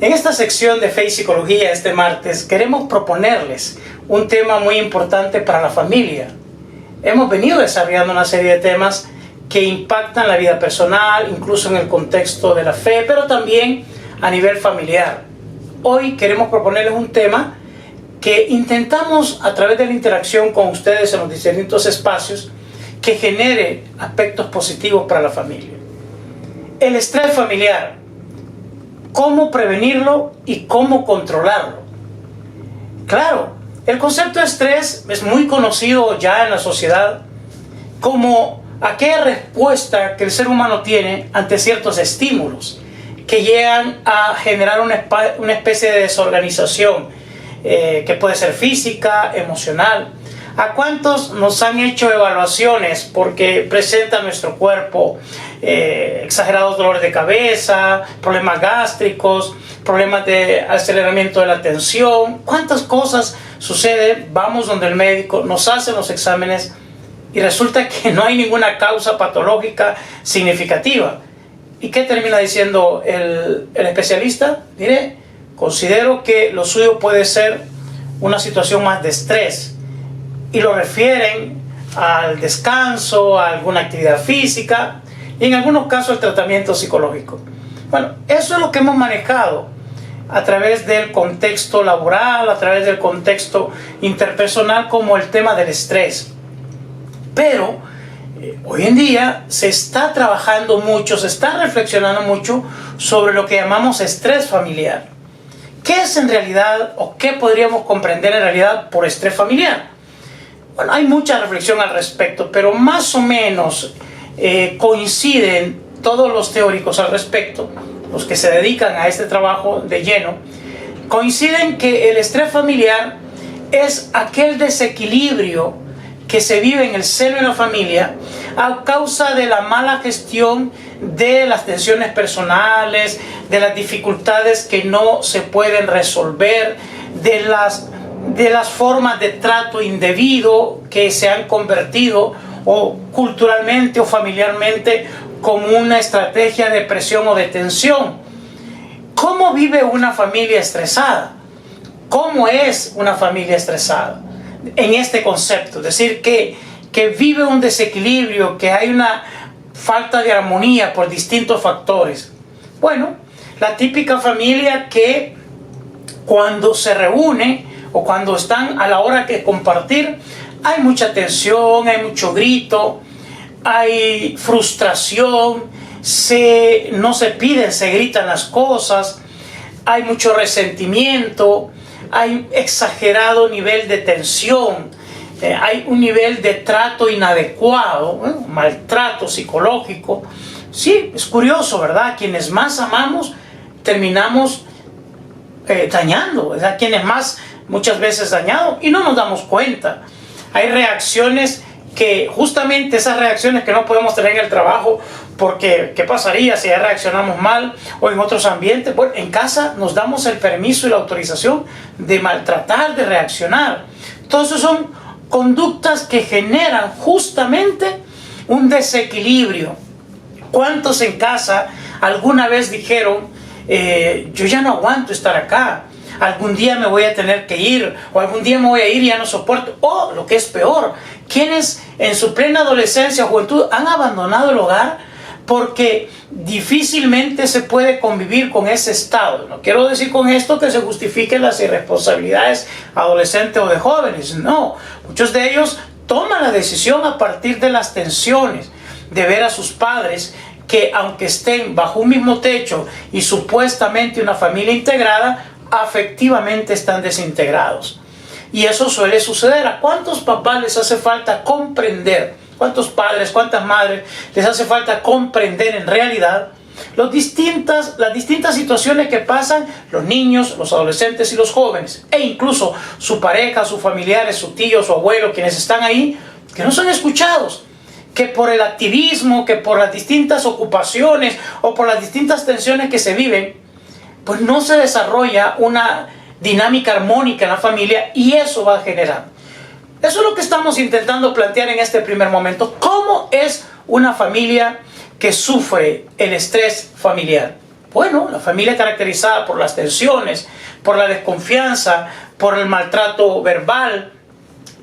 En esta sección de Fe y Psicología este martes queremos proponerles un tema muy importante para la familia. Hemos venido desarrollando una serie de temas que impactan la vida personal, incluso en el contexto de la fe, pero también a nivel familiar. Hoy queremos proponerles un tema que intentamos a través de la interacción con ustedes en los distintos espacios que genere aspectos positivos para la familia. El estrés familiar. ¿Cómo prevenirlo y cómo controlarlo? Claro, el concepto de estrés es muy conocido ya en la sociedad como aquella respuesta que el ser humano tiene ante ciertos estímulos que llegan a generar una especie de desorganización que puede ser física, emocional. ¿A cuántos nos han hecho evaluaciones porque presenta nuestro cuerpo exagerados dolores de cabeza, problemas gástricos, problemas de aceleramiento de la tensión? ¿Cuántas cosas suceden? Vamos donde el médico, nos hace los exámenes y resulta que no hay ninguna causa patológica significativa. ¿Y qué termina diciendo el especialista? Mire, considero que lo suyo puede ser una situación más de estrés. Y lo refieren al descanso, a alguna actividad física y en algunos casos al tratamiento psicológico. Bueno, eso es lo que hemos manejado a través del contexto laboral, a través del contexto interpersonal como el tema del estrés. Pero hoy en día se está trabajando mucho, se está reflexionando mucho sobre lo que llamamos estrés familiar. ¿Qué es en realidad o qué podríamos comprender en realidad por estrés familiar? Bueno, hay mucha reflexión al respecto, pero más o menos coinciden todos los teóricos al respecto, los que se dedican a este trabajo de lleno, coinciden que el estrés familiar es aquel desequilibrio que se vive en el seno de la familia a causa de la mala gestión de las tensiones personales, de las dificultades que no se pueden resolver, de las formas de trato indebido que se han convertido o culturalmente o familiarmente como una estrategia de presión o de tensión. ¿Cómo vive una familia estresada? ¿Cómo es una familia estresada? En este concepto, es decir, que vive un desequilibrio, que hay una falta de armonía por distintos factores. Bueno, la típica familia que cuando se reúne o cuando están a la hora de compartir, hay mucha tensión, hay mucho grito, hay frustración, no se piden, se gritan las cosas, hay mucho resentimiento, hay exagerado nivel de tensión, hay un nivel de trato inadecuado, maltrato psicológico. Sí, es curioso, ¿verdad? Quienes más amamos terminamos dañando, ¿verdad? Quienes más muchas veces dañados y no nos damos cuenta. Hay reacciones que justamente esas reacciones que no podemos tener en el trabajo porque ¿qué pasaría si ya reaccionamos mal o en otros ambientes? Bueno, en casa nos damos el permiso y la autorización de maltratar, de reaccionar. Entonces son conductas que generan justamente un desequilibrio. ¿Cuántos en casa alguna vez dijeron yo ya no aguanto estar acá? Algún día me voy a tener que ir, o algún día me voy a ir y ya no soporto. O, lo que es peor, quienes en su plena adolescencia o juventud han abandonado el hogar porque difícilmente se puede convivir con ese estado. No quiero decir con esto que se justifiquen las irresponsabilidades adolescentes o de jóvenes, no. Muchos de ellos toman la decisión a partir de las tensiones de ver a sus padres que aunque estén bajo un mismo techo y supuestamente una familia integrada, afectivamente están desintegrados. Y eso suele suceder. ¿A cuántos papás les hace falta comprender? ¿Cuántos padres, cuántas madres les hace falta comprender en realidad las distintas situaciones que pasan los niños, los adolescentes y los jóvenes? E incluso su pareja, sus familiares, su tío, su abuelo, quienes están ahí, que no son escuchados. Que por el activismo, que por las distintas ocupaciones o por las distintas tensiones que se viven, pues no se desarrolla una dinámica armónica en la familia y eso va a generar. Eso es lo que estamos intentando plantear en este primer momento. ¿Cómo es una familia que sufre el estrés familiar? Bueno, la familia caracterizada por las tensiones, por la desconfianza, por el maltrato verbal,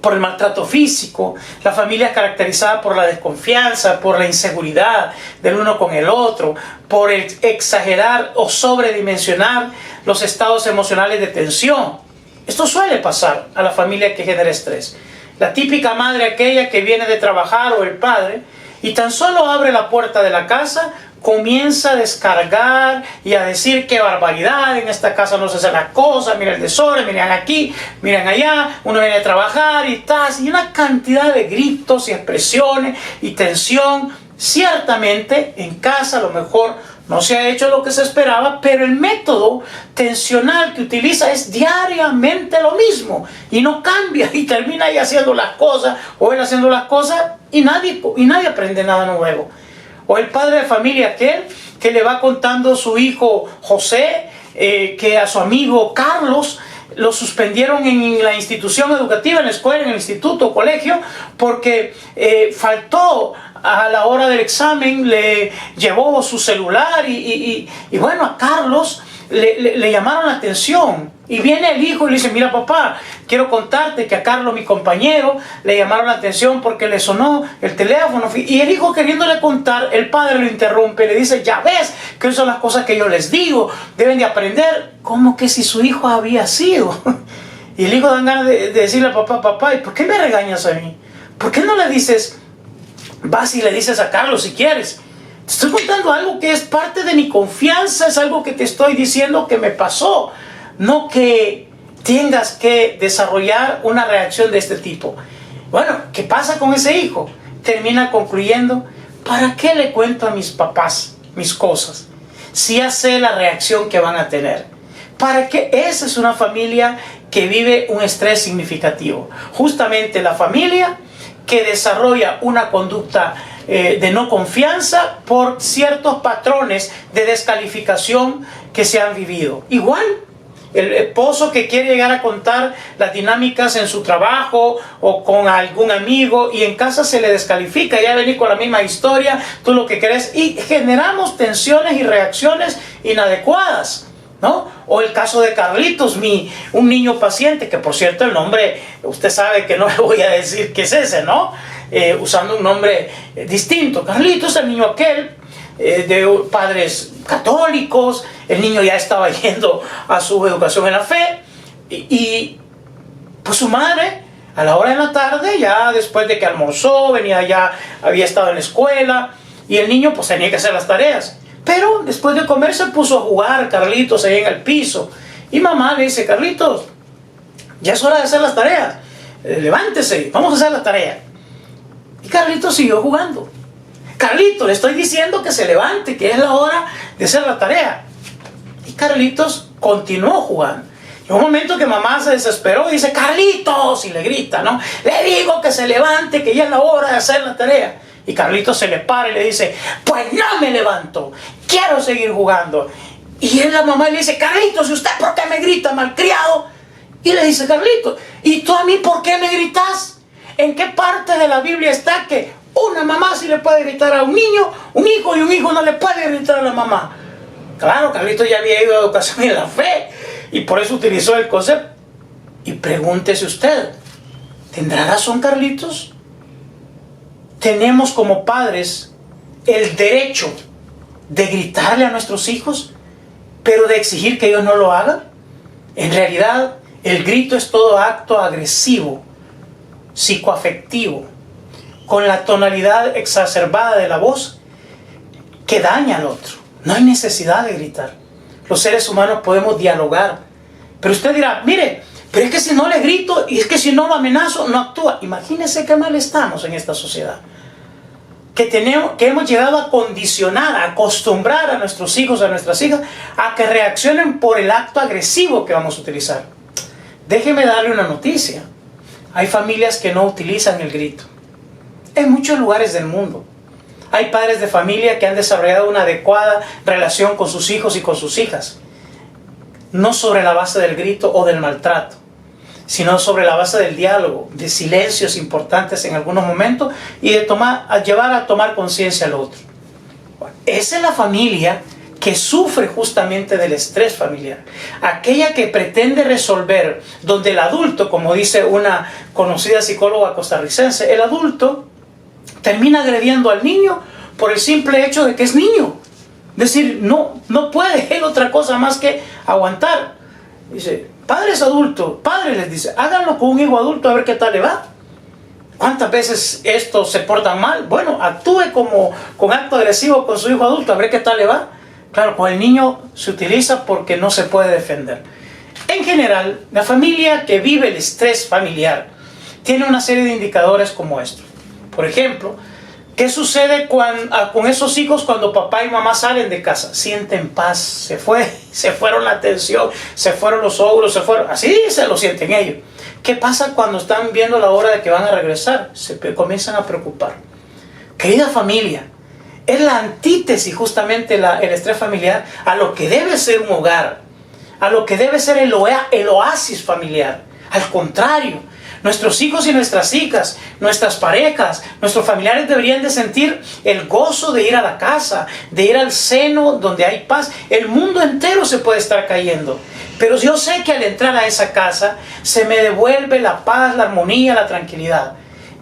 por el maltrato físico. La familia es caracterizada por la desconfianza, por la inseguridad del uno con el otro, por el exagerar o sobredimensionar los estados emocionales de tensión. Esto suele pasar a la familia que genera estrés. La típica madre, aquella que viene de trabajar, o el padre, y tan solo abre la puerta de la casa, comienza a descargar y a decir qué barbaridad, en esta casa no se hacen las cosas, miren el desorden, miren aquí, miren allá, uno viene a trabajar y una cantidad de gritos y expresiones y tensión. Ciertamente en casa a lo mejor no se ha hecho lo que se esperaba, pero el método tensional que utiliza es diariamente lo mismo y no cambia, y termina ahí haciendo las cosas o él haciendo las cosas y nadie aprende nada nuevo. O el padre de familia aquel que le va contando a su hijo José que a su amigo Carlos lo suspendieron en la institución educativa, en la escuela, en el instituto, colegio, porque faltó a la hora del examen, le llevó su celular y bueno, a Carlos le llamaron la atención. Y viene el hijo y le dice: mira papá, quiero contarte que a Carlos, mi compañero, le llamaron la atención porque le sonó el teléfono. Y el hijo, queriéndole contar, el padre lo interrumpe, le dice: ya ves que esas son las cosas que yo les digo, deben de aprender. Como que si su hijo había sido. Y el hijo dan ganas de decirle a papá: papá, ¿y por qué me regañas a mí? ¿Por qué no le dices, vas y le dices a Carlos si quieres? Te estoy contando algo que es parte de mi confianza, es algo que te estoy diciendo que me pasó. No que tengas que desarrollar una reacción de este tipo. Bueno, ¿qué pasa con ese hijo? Termina concluyendo: ¿para qué le cuento a mis papás mis cosas si ya sé la reacción que van a tener? ¿Para qué? Esa es una familia que vive un estrés significativo. Justamente la familia que desarrolla una conducta de no confianza por ciertos patrones de descalificación que se han vivido. Igual, el esposo que quiere llegar a contar las dinámicas en su trabajo o con algún amigo y en casa se le descalifica, ya venir con la misma historia, tú lo que crees, y generamos tensiones y reacciones inadecuadas, ¿no? O el caso de Carlitos, un niño paciente, que por cierto el nombre, usted sabe que no le voy a decir qué es ese, ¿no? Usando un nombre distinto. Carlitos, el niño aquel, de padres católicos, el niño ya estaba yendo a su educación en la fe, y pues su madre, a la hora de la tarde, ya después de que almorzó, había estado en la escuela, y el niño pues tenía que hacer las tareas. Pero después de comer se puso a jugar Carlitos ahí en el piso. Y mamá le dice: Carlitos, ya es hora de hacer las tareas. Levántese, vamos a hacer las tareas. Y Carlitos siguió jugando. Carlitos, le estoy diciendo que se levante, que es la hora de hacer la tarea. Y Carlitos continuó jugando. En un momento que mamá se desesperó y dice: Carlitos, y le grita, ¿no? Le digo que se levante, que ya es la hora de hacer la tarea. Y Carlitos se le para y le dice: pues no me levanto, quiero seguir jugando. Y la mamá le dice: Carlitos, ¿y usted por qué me grita, malcriado? Y le dice Carlitos: ¿y tú a mí por qué me gritas? ¿En qué parte de la Biblia está que una mamá sí le puede gritar a un niño, un hijo, y un hijo no le puede gritar a la mamá? Claro, Carlitos ya había ido a educación en la fe y por eso utilizó el concepto. Y pregúntese usted, ¿tendrá razón Carlitos? ¿Tenemos como padres el derecho de gritarle a nuestros hijos, pero de exigir que ellos no lo hagan? En realidad, el grito es todo acto agresivo, psicoafectivo, con la tonalidad exacerbada de la voz que daña al otro. No hay necesidad de gritar. Los seres humanos podemos dialogar. Pero usted dirá: mire, pero es que si no le grito y es que si no lo amenazo, no actúa. Imagínese qué mal estamos en esta sociedad. Que hemos llegado a condicionar, a acostumbrar a nuestros hijos, a nuestras hijas, a que reaccionen por el acto agresivo que vamos a utilizar. Déjeme darle una noticia. Hay familias que no utilizan el grito. En muchos lugares del mundo hay padres de familia que han desarrollado una adecuada relación con sus hijos y con sus hijas. No sobre la base del grito o del maltrato, sino sobre la base del diálogo, de silencios importantes en algunos momentos y de llevar a tomar conciencia al otro. Esa es la familia que sufre justamente del estrés familiar, aquella que pretende resolver, donde el adulto, como dice una conocida psicóloga costarricense, el adulto termina agrediendo al niño por el simple hecho de que es niño. Es decir, no puede él otra cosa más que aguantar. Dice, padres adultos, padres les dice, háganlo con un hijo adulto a ver qué tal le va. ¿Cuántas veces estos se portan mal? Bueno, actúe con acto agresivo con su hijo adulto a ver qué tal le va. Claro, con el niño se utiliza porque no se puede defender. En general, la familia que vive el estrés familiar tiene una serie de indicadores como estos. Por ejemplo, ¿qué sucede con esos hijos cuando papá y mamá salen de casa? Sienten paz, se fueron la tensión, se fueron los ogros, así se lo sienten ellos. ¿Qué pasa cuando están viendo la hora de que van a regresar? Se comienzan a preocupar. Querida familia, es la antítesis justamente el estrés familiar a lo que debe ser un hogar, a lo que debe ser el oasis familiar. Al contrario, nuestros hijos y nuestras hijas, nuestras parejas, nuestros familiares deberían de sentir el gozo de ir a la casa, de ir al seno donde hay paz. El mundo entero se puede estar cayendo, pero yo sé que al entrar a esa casa se me devuelve la paz, la armonía, la tranquilidad.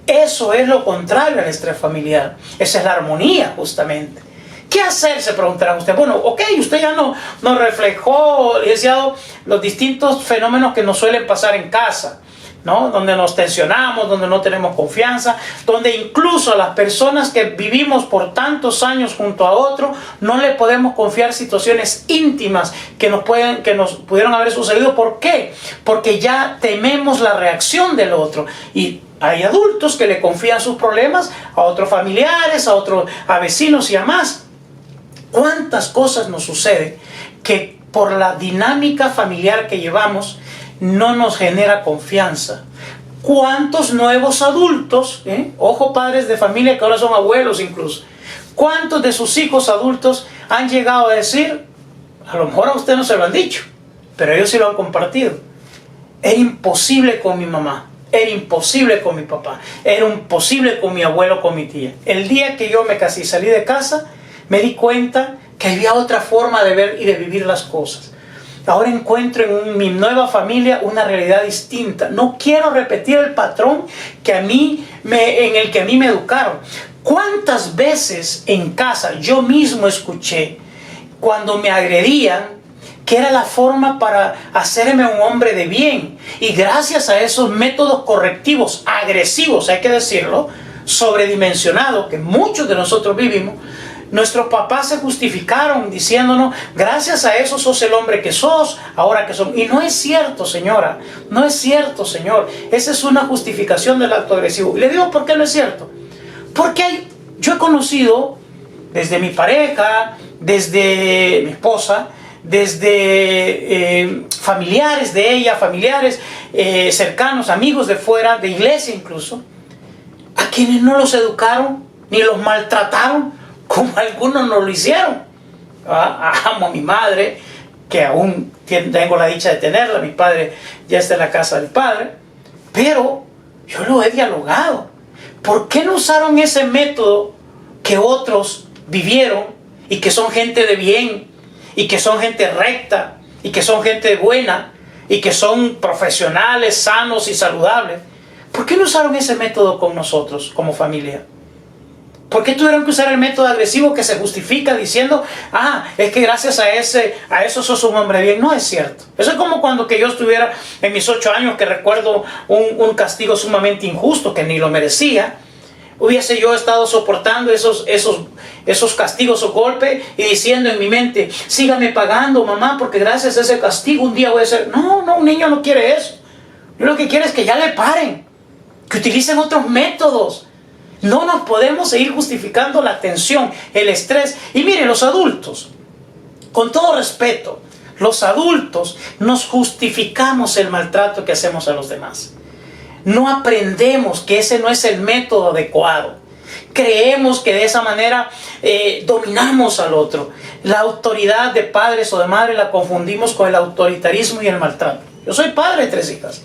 Eso es lo contrario al estrés familiar. Esa es la armonía justamente. ¿Qué hacer? Se preguntarán ustedes. Bueno, ok, usted ya nos reflejó, licenciado, los distintos fenómenos que nos suelen pasar en casa, ¿no? Donde nos tensionamos, donde no tenemos confianza, donde incluso a las personas que vivimos por tantos años junto a otro, no le podemos confiar situaciones íntimas que nos pudieron haber sucedido. ¿Por qué? Porque ya tememos la reacción del otro. Y hay adultos que le confían sus problemas a otros familiares, a vecinos y a más. ¿Cuántas cosas nos suceden que por la dinámica familiar que llevamos no nos genera confianza? ¿Cuántos nuevos adultos, ojo padres de familia que ahora son abuelos incluso, cuántos de sus hijos adultos han llegado a decir, a lo mejor a usted no se lo han dicho, pero ellos sí lo han compartido: era imposible con mi mamá, era imposible con mi papá, era imposible con mi abuelo, con mi tía. El día que yo me casé y salí de casa, me di cuenta que había otra forma de ver y de vivir las cosas. Ahora encuentro en mi nueva familia una realidad distinta. No quiero repetir el patrón en el que a mí me educaron. ¿Cuántas veces en casa yo mismo escuché cuando me agredían que era la forma para hacerme un hombre de bien? Y gracias a esos métodos correctivos, agresivos, hay que decirlo, sobredimensionados, que muchos de nosotros vivimos, nuestros papás se justificaron diciéndonos, gracias a eso sos el hombre que sos, ahora que son. Y no es cierto, señora, no es cierto, señor. Esa es una justificación del acto agresivo. Y le digo, ¿por qué no es cierto? Porque yo he conocido, desde mi pareja, desde mi esposa, desde familiares de ella, familiares cercanos, amigos de fuera, de iglesia incluso, a quienes no los educaron ni los maltrataron como algunos nos lo hicieron. Amo a mi madre, que aún tengo la dicha de tenerla. Mi padre ya está en la casa del padre, pero yo lo he dialogado. ¿Por qué no usaron ese método que otros vivieron y que son gente de bien y que son gente recta y que son gente buena y que son profesionales, sanos y saludables? ¿Por qué no usaron ese método con nosotros como familia? ¿Por qué tuvieron que usar el método agresivo que se justifica diciendo, es que gracias a eso sos un hombre bien? No es cierto. Eso es como cuando que yo estuviera en mis 8 años, que recuerdo un castigo sumamente injusto que ni lo merecía. Hubiese yo estado soportando esos castigos o golpes y diciendo en mi mente, sígame pagando, mamá, porque gracias a ese castigo un día voy a ser. No, un niño no quiere eso. Lo que quiere es que ya le paren, que utilicen otros métodos. No nos podemos seguir justificando la tensión, el estrés. Y miren, los adultos, con todo respeto, los adultos nos justificamos el maltrato que hacemos a los demás. No aprendemos que ese no es el método adecuado. Creemos que de esa manera dominamos al otro. La autoridad de padres o de madres la confundimos con el autoritarismo y el maltrato. Yo soy padre de 3 hijas.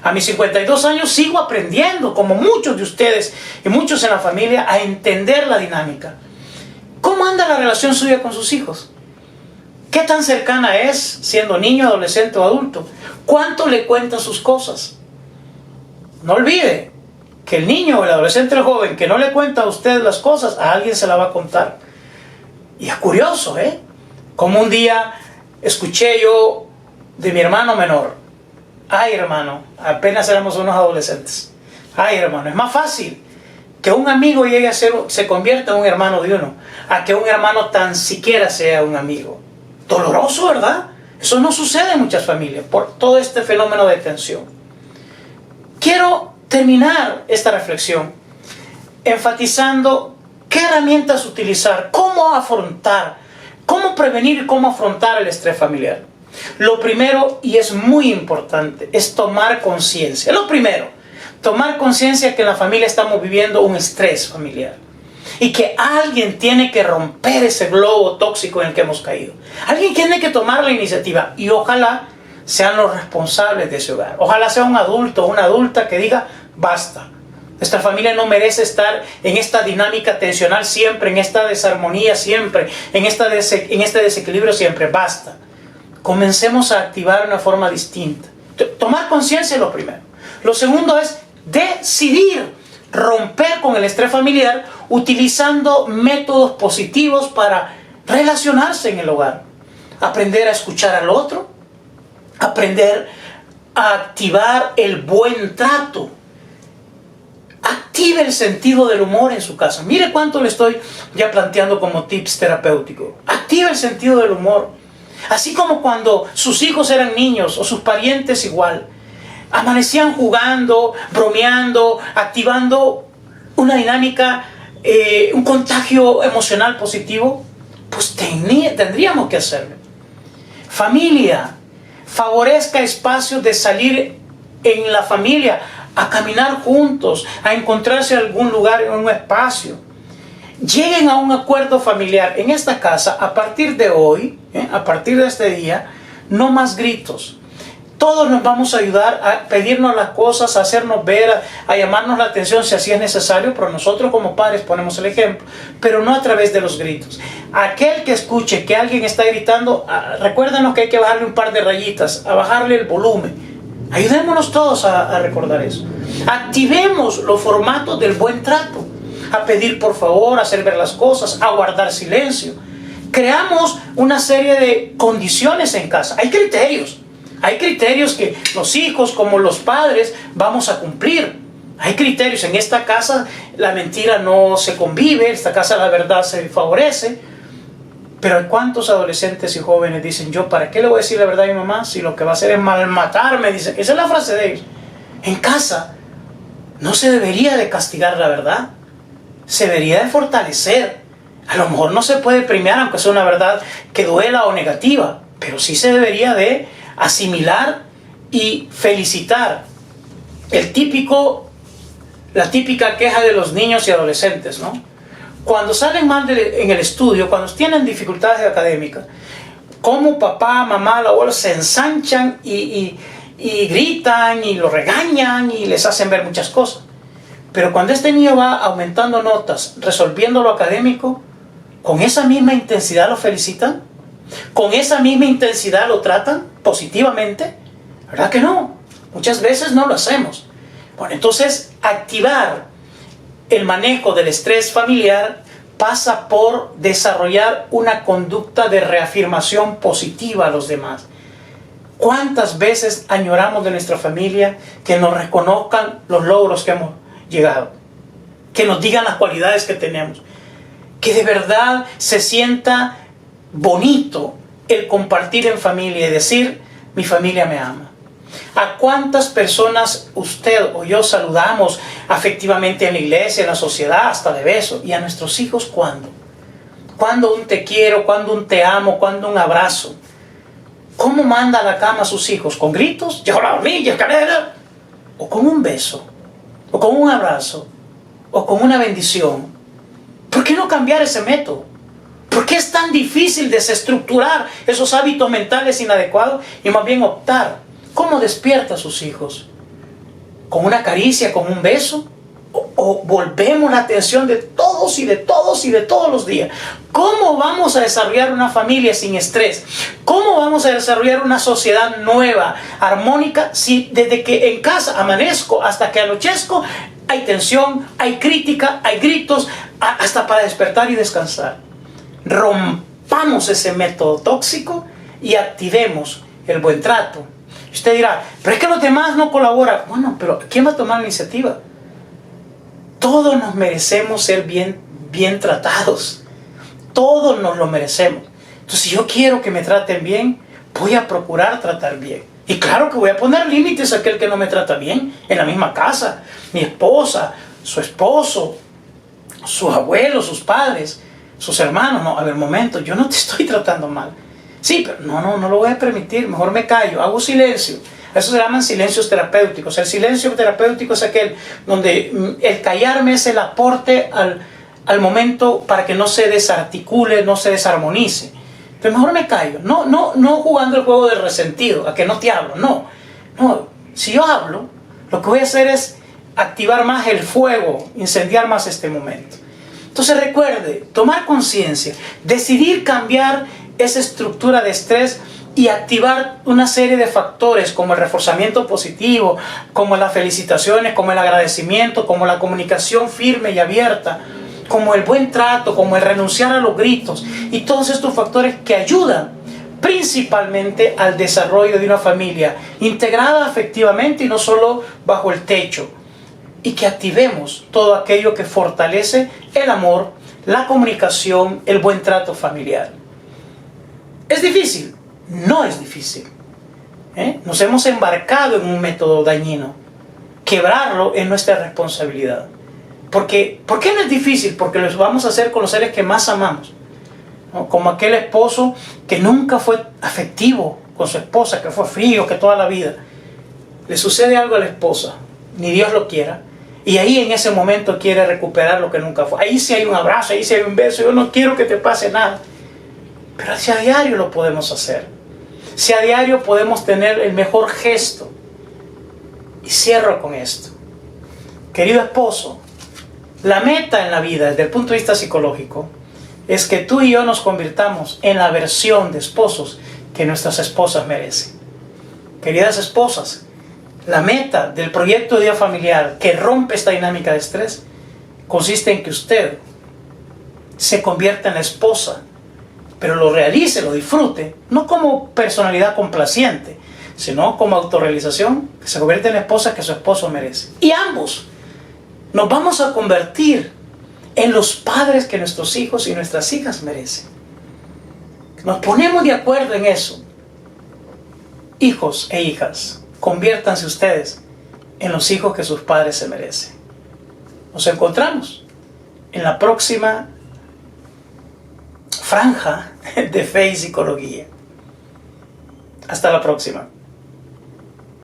A mis 52 años sigo aprendiendo, como muchos de ustedes y muchos en la familia, a entender la dinámica. ¿Cómo anda la relación suya con sus hijos? ¿Qué tan cercana es siendo niño, adolescente o adulto? ¿Cuánto le cuenta sus cosas? No olvide que el niño, el adolescente, el joven que no le cuenta a usted las cosas, a alguien se la va a contar. Y es curioso, como un día escuché yo de mi hermano menor. Ay, hermano, apenas éramos unos adolescentes. Ay, hermano, es más fácil que un amigo llegue a ser, se convierta en un hermano de uno, a que un hermano tan siquiera sea un amigo. Doloroso, ¿verdad? Eso no sucede en muchas familias por todo este fenómeno de tensión. Quiero terminar esta reflexión enfatizando qué herramientas utilizar, cómo afrontar, cómo prevenir y cómo afrontar el estrés familiar. Lo primero, y es muy importante, es tomar conciencia. Lo primero, tomar conciencia que en la familia estamos viviendo un estrés familiar y que alguien tiene que romper ese globo tóxico en el que hemos caído. Alguien tiene que tomar la iniciativa y ojalá sean los responsables de ese hogar. Ojalá sea un adulto o una adulta que diga, basta. Nuestra familia no merece estar en esta dinámica tensional siempre, en esta desarmonía siempre, en este desequilibrio siempre. Basta. Comencemos a activar de una forma distinta. Tomar conciencia es lo primero. Lo segundo es decidir romper con el estrés familiar utilizando métodos positivos para relacionarse en el hogar. Aprender a escuchar al otro, aprender a activar el buen trato. Active el sentido del humor en su casa. Mire cuánto le estoy ya planteando como tips terapéuticos. Active el sentido del humor. Así como cuando sus hijos eran niños o sus parientes igual. Amanecían jugando, bromeando, activando una dinámica, un contagio emocional positivo. Pues tendríamos que hacerlo. Familia, favorezca espacios de salir en la familia, a caminar juntos, a encontrarse en algún lugar, en un espacio. Lleguen a un acuerdo familiar en esta casa. A partir de hoy, a partir de este día, no más gritos. Todos nos vamos a ayudar a pedirnos las cosas, a hacernos ver, a llamarnos la atención si así es necesario, pero nosotros como padres ponemos el ejemplo, pero no a través de los gritos. Aquel que escuche que alguien está gritando, recuérdenos que hay que bajarle un par de rayitas, a bajarle el volumen. Ayudémonos todos a recordar eso. Activemos los formatos del buen trato, a pedir por favor, a hacer ver las cosas, a guardar silencio. Creamos una serie de condiciones en casa. Hay criterios que los hijos como los padres vamos a cumplir. Hay criterios. En esta casa la mentira no se convive, en esta casa la verdad se favorece. Pero ¿cuántos adolescentes y jóvenes dicen, yo para qué le voy a decir la verdad a mi mamá si lo que va a hacer es malmatarme? Dice, esa es la frase de ellos. En casa no se debería de castigar la verdad, se debería de fortalecer. A lo mejor no se puede premiar aunque sea una verdad que duela o negativa, pero sí se debería de asimilar y felicitar. La típica queja de los niños y adolescentes, ¿no? Cuando salen mal en el estudio, cuando tienen dificultades académicas, como papá, mamá, la abuela se ensanchan y gritan y lo regañan y les hacen ver muchas cosas. Pero cuando este niño va aumentando notas, resolviendo lo académico, con esa misma intensidad lo felicitan, con esa misma intensidad lo tratan positivamente. ¿Verdad que no? Muchas veces no lo hacemos. Bueno, entonces activar el manejo del estrés familiar pasa por desarrollar una conducta de reafirmación positiva a los demás. ¿Cuántas veces añoramos de nuestra familia que nos reconozcan los logros que hemos llegado? Que nos digan las cualidades que tenemos. Que de verdad se sienta bonito el compartir en familia y decir, mi familia me ama. ¿A cuántas personas usted o yo saludamos afectivamente en la iglesia, en la sociedad, hasta de beso? ¿Y a nuestros hijos cuándo? ¿Cuándo un te quiero? ¿Cuándo un te amo? ¿Cuándo un abrazo? ¿Cómo manda a la cama a sus hijos? ¿Con gritos? ¿Llegó la hornilla, carrera? ¿O con un beso? ¿O con un abrazo? ¿O con una bendición? ¿Por qué no cambiar ese método? ¿Por qué es tan difícil desestructurar esos hábitos mentales inadecuados y más bien optar? ¿Cómo despierta a sus hijos? ¿Con una caricia, con un beso? o volvemos la atención de todos y de todos y de todos los días. ¿Cómo vamos a desarrollar una familia sin estrés? ¿Cómo vamos a desarrollar una sociedad nueva, armónica, si desde que en casa amanezco hasta que anochezco hay tensión, hay crítica, hay gritos, hasta para despertar y descansar? Rompamos ese método tóxico y activemos el buen trato. Usted dirá, pero es que los demás no colaboran. Bueno, pero ¿quién va a tomar la iniciativa? Todos nos merecemos ser bien tratados. Todos nos lo merecemos. Entonces, si yo quiero que me traten bien, voy a procurar tratar bien. Y claro que voy a poner límites a aquel que no me trata bien en la misma casa. Mi esposa, su esposo, sus abuelos, sus padres, sus hermanos. No, a ver, momento, yo no te estoy tratando mal. Sí, pero no lo voy a permitir. Mejor me callo, hago silencio. Eso se llaman silencios terapéuticos. El silencio terapéutico es aquel donde el callarme es el aporte al momento para que no se desarticule, no se desarmonice. Entonces mejor me callo. No jugando el juego del resentido, a que no te hablo. No. Si yo hablo, lo que voy a hacer es activar más el fuego, incendiar más este momento. Entonces recuerde, tomar conciencia, decidir cambiar esa estructura de estrés y activar una serie de factores como el reforzamiento positivo, como las felicitaciones, como el agradecimiento, como la comunicación firme y abierta, como el buen trato, como el renunciar a los gritos, y todos estos factores que ayudan principalmente al desarrollo de una familia integrada afectivamente y no solo bajo el techo, y que activemos todo aquello que fortalece el amor, la comunicación, el buen trato familiar. ¿Es difícil? No es difícil. Nos hemos embarcado en un método dañino. Quebrarlo es nuestra responsabilidad. ¿Por qué no es difícil? Porque lo vamos a hacer con los seres que más amamos, ¿no? Como aquel esposo que nunca fue afectivo con su esposa, que fue frío, que toda la vida. Le sucede algo a la esposa, ni Dios lo quiera, y ahí en ese momento quiere recuperar lo que nunca fue. Ahí sí hay un abrazo, ahí sí hay un beso. Yo no quiero que te pase nada. Pero si a diario lo podemos hacer, si a diario podemos tener el mejor gesto. Y cierro con esto. Querido esposo, la meta en la vida desde el punto de vista psicológico es que tú y yo nos convirtamos en la versión de esposos que nuestras esposas merecen. Queridas esposas, la meta del proyecto de vida familiar que rompe esta dinámica de estrés consiste en que usted se convierta en la esposa, pero lo realice, lo disfrute, no como personalidad complaciente, sino como autorrealización, que se convierte en la esposa que su esposo merece. Y ambos nos vamos a convertir en los padres que nuestros hijos y nuestras hijas merecen. Nos ponemos de acuerdo en eso. Hijos e hijas, conviértanse ustedes en los hijos que sus padres se merecen. Nos encontramos en la próxima franja de fe y psicología. Hasta la próxima.